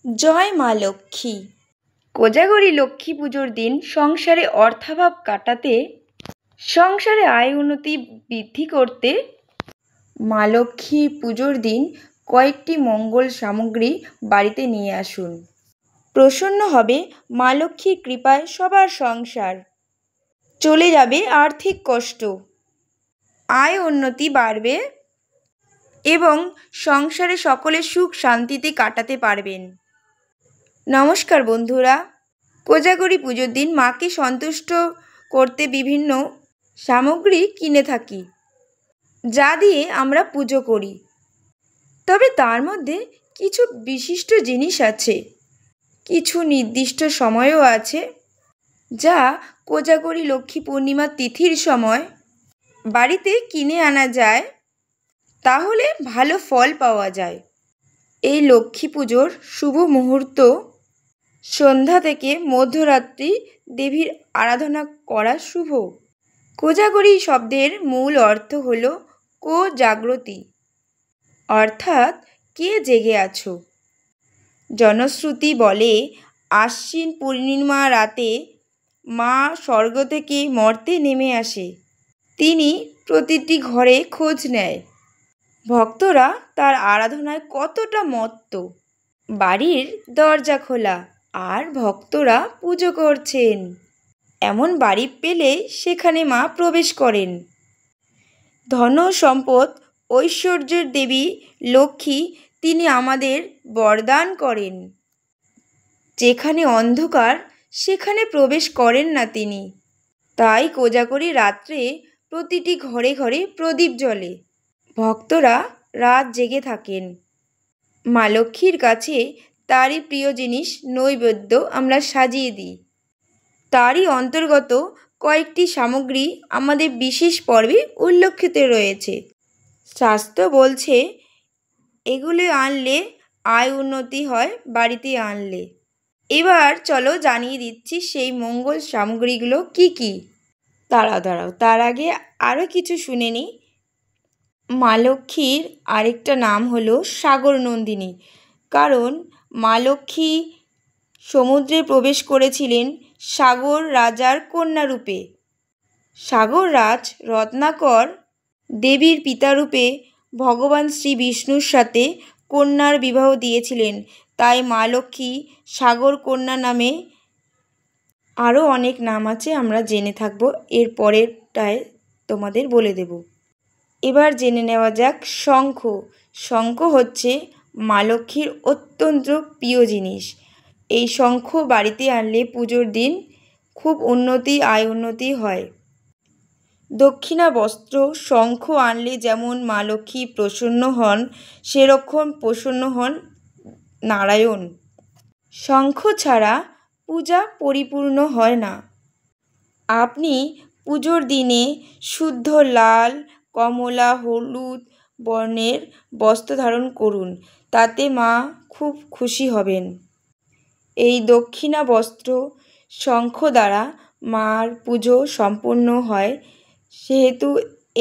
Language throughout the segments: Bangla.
জয় মা লক্ষ্মী। কোজাগরী লক্ষ্মী পুজোর দিন সংসারে অর্থাভাব কাটাতে, সংসারে আয় উন্নতি বৃদ্ধি করতে মা লক্ষ্মী পুজোর দিন কয়েকটি মঙ্গল সামগ্রী বাড়িতে নিয়ে আসুন। প্রসন্ন হবে মা লক্ষ্মীর কৃপায় সবার সংসার, চলে যাবে আর্থিক কষ্ট, আয় উন্নতি বাড়বে এবং সংসারে সকলে সুখ শান্তিতে কাটাতে পারবেন। নমস্কার বন্ধুরা, কোজাগরী পুজোর দিন মাকে সন্তুষ্ট করতে বিভিন্ন সামগ্রী কিনে থাকি, যা দিয়ে আমরা পুজো করি। তবে তার মধ্যে কিছু বিশিষ্ট জিনিস আছে, কিছু নির্দিষ্ট সময়ও আছে, যা কোজাগরী লক্ষ্মী পূর্ণিমা তিথির সময় বাড়িতে কিনে আনা যায়, তাহলে ভালো ফল পাওয়া যায়। এই লক্ষ্মী পুজোর শুভ মুহূর্ত সন্ধ্যা থেকে মধ্যরাত্রি দেবীর আরাধনা করা শুভ। কোজাগরী শব্দের মূল অর্থ হল কো জাগ্রতি, অর্থাৎ কে জেগে আছো। জনশ্রুতি বলে আশ্বিন পূর্ণিমা রাতে মা স্বর্গ থেকে মর্তে নেমে আসে, তিনি প্রতিটি ঘরে খোঁজ নেয় ভক্তরা তার আরাধনায় কতটা মত্ত। বাড়ির দরজা খোলা আর ভক্তরা পুজো করছেন, এমন বাড়ি পেলে সেখানে মা প্রবেশ করেন। ধন সম্পদ ঐশ্বর্যের দেবী লক্ষ্মী, তিনি আমাদের বরদান করেন। যেখানে অন্ধকার সেখানে প্রবেশ করেন না তিনি। তাই কোজাগরী রাত্রে প্রতিটি ঘরে ঘরে প্রদীপ জ্বলে, ভক্তরা রাত জেগে থাকেন। মা লক্ষ্মীর কাছে তারই প্রিয় জিনিস নৈবেদ্য আমরা সাজিয়ে দিই। তারই অন্তর্গত কয়েকটি সামগ্রী আমাদের বিশেষ পর্বে উল্লেখিত রয়েছে। শাস্ত্র বলছে এগুলি আনলে আয় উন্নতি হয় বাড়িতে আনলে। এবার চলো জানিয়ে দিচ্ছি সেই মঙ্গল সামগ্রীগুলো কি কি। দাঁড়াও, তার আগে আরও কিছু শুনে নিই। মা লক্ষ্মীর আরেকটা নাম হলো সাগর নন্দিনী, কারণ মা লক্ষ্মী সমুদ্রে প্রবেশ করেছিলেন সাগর রাজার কন্যা রূপে। সাগর রাজ রত্নাকর দেবীর পিতারূপে ভগবান শ্রী বিষ্ণুর সাথে কন্যার বিবাহ দিয়েছিলেন, তাই মা লক্ষ্মী সাগর কন্যা নামে আরও অনেক নাম আছে, আমরা জেনে থাকবো, এর পরেরটায় তোমাদের বলে দেব। এবার জেনে নেওয়া যাক শঙ্খ। শঙ্খ হচ্ছে মা লক্ষ্মীর অত্যন্ত প্রিয় জিনিস। এই শঙ্খ বাড়িতে আনলে পুজোর দিন খুব উন্নতি, আয় উন্নতি হয়। দক্ষিণা বস্ত্র। শঙ্খ আনলে যেমন মা লক্ষ্মী প্রসন্ন হন, সেরকম প্রসন্ন হন নারায়ণ। শঙ্খ ছাড়া পূজা পরিপূর্ণ হয় না। আপনি পুজোর দিনে শুদ্ধ লাল, কমলা, হলুদ বর্ণের বস্ত্র ধারণ করুন, তাতে মা খুব খুশি হবেন। এই দক্ষিণা বস্ত্র শঙ্খ দ্বারা মার পুজো সম্পূর্ণ হয়, সেহেতু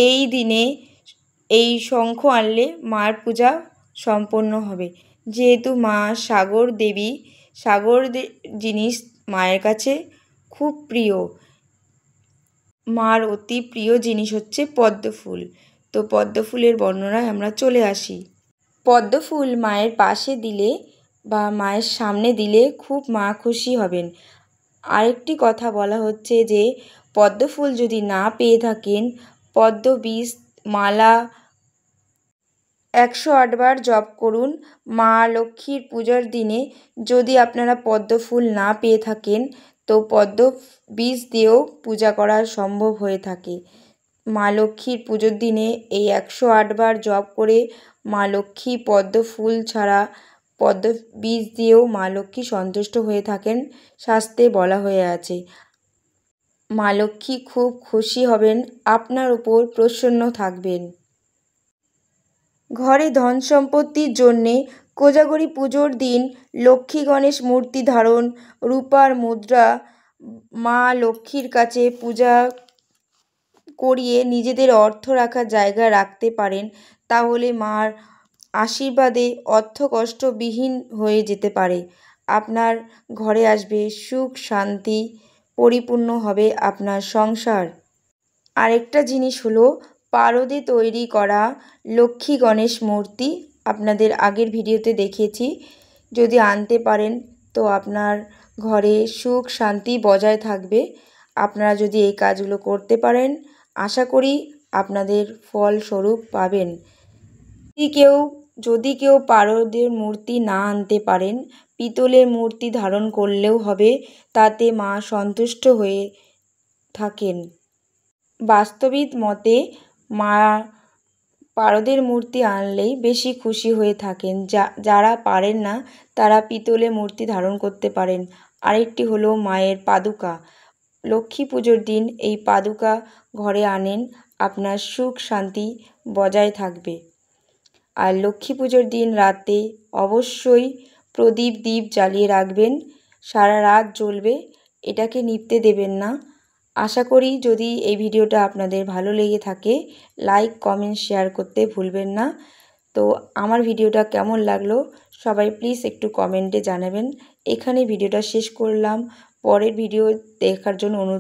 এই দিনে এই শঙ্খ আনলে মার পূজা সম্পন্ন হবে। যেহেতু মা সাগর দেবী, সাগর জিনিস মায়ের কাছে খুব প্রিয়। মার অতি প্রিয় জিনিস হচ্ছে পদ্ম ফুল। তো পদ্ম ফুলের বর্ণনায় আমরা চলে আসি। পদ্ম ফুল মায়ের পাশে দিলে বা মায়ের সামনে দিলে খুব মা খুশি হবেন। আরেকটি কথা বলা হচ্ছে যে পদ্ম ফুল যদি না পেয়ে থাকেন, পদ্ম বীজ মালা 108 বার জপ করুন। মা লক্ষ্মীর পূজার দিনে যদি আপনারা পদ্ম ফুল না পেয়ে থাকেন, তো পদ্ম বীজ দিয়েও পূজা করা সম্ভব হয়ে থাকে। মা লক্ষ্মীর পুজোর দিনে এই 108 বার জপ করে মা লক্ষ্মী পদ্ম ফুল ছাড়া পদ্ম বীজ দিয়েও মা লক্ষ্মী সন্তুষ্ট হয়ে থাকেন, শাস্ত্রে বলা হয়ে আছে। মা লক্ষ্মী খুব খুশি হবেন, আপনার উপর প্রসন্ন থাকবেন। ঘরে ধন সম্পত্তির জন্যে কোজাগরী পুজোর দিন লক্ষ্মী গণেশ মূর্তি ধারণ, রূপার মুদ্রা মা লক্ষ্মীর কাছে পূজা করিয়ে নিজেদের অর্থ রাখার জায়গা রাখতে পারেন, তাহলে মার আশীর্বাদে অর্থকষ্টবিহীন হয়ে যেতে পারে। আপনার ঘরে আসবে সুখ শান্তি, পরিপূর্ণ হবে আপনার সংসার। আরেকটা জিনিস হলো পারদে তৈরি করা লক্ষ্মী গণেশ মূর্তি। আপনাদের আগের ভিডিওতে দেখিয়েছি, যদি আনতে পারেন তো আপনার ঘরে সুখ শান্তি বজায় থাকবে। আপনারা যদি এই কাজগুলো করতে পারেন, আশা করি আপনাদের ফলস্বরূপ পাবেন। যদি কেউ পারদের মূর্তি না আনতে পারেন, পিতলের মূর্তি ধারণ করলেও হবে, তাতে মা সন্তুষ্ট হয়ে থাকেন। বাস্তবিক মতে মা পারদের মূর্তি আনলেই বেশি খুশি হয়ে থাকেন। যারা পারেন না তারা পিতলের মূর্তি ধারণ করতে পারেন। আরেকটি হলো মায়ের পাদুকা। লক্ষ্মী পুজোর দিন এই পাদুকা ঘরে আনেন, আপনার সুখ শান্তি বজায় থাকবে। আর লক্ষ্মী পুজোর দিন রাতে অবশ্যই দ্বীপ জ্বালিয়ে রাখবেন, সারা রাত জ্বলবে, এটাকে নিভতে দেবেন না। আশা করি যদি এই ভিডিওটা আপনাদের ভালো লেগে থাকে, লাইক কমেন্ট শেয়ার করতে ভুলবেন না। তো আমার ভিডিওটা কেমন লাগলো সবাই প্লিজ একটু কমেন্টে জানাবেন। এখানে ভিডিওটা শেষ করলাম, পরের ভিডিও দেখার জন্য অনুরোধ।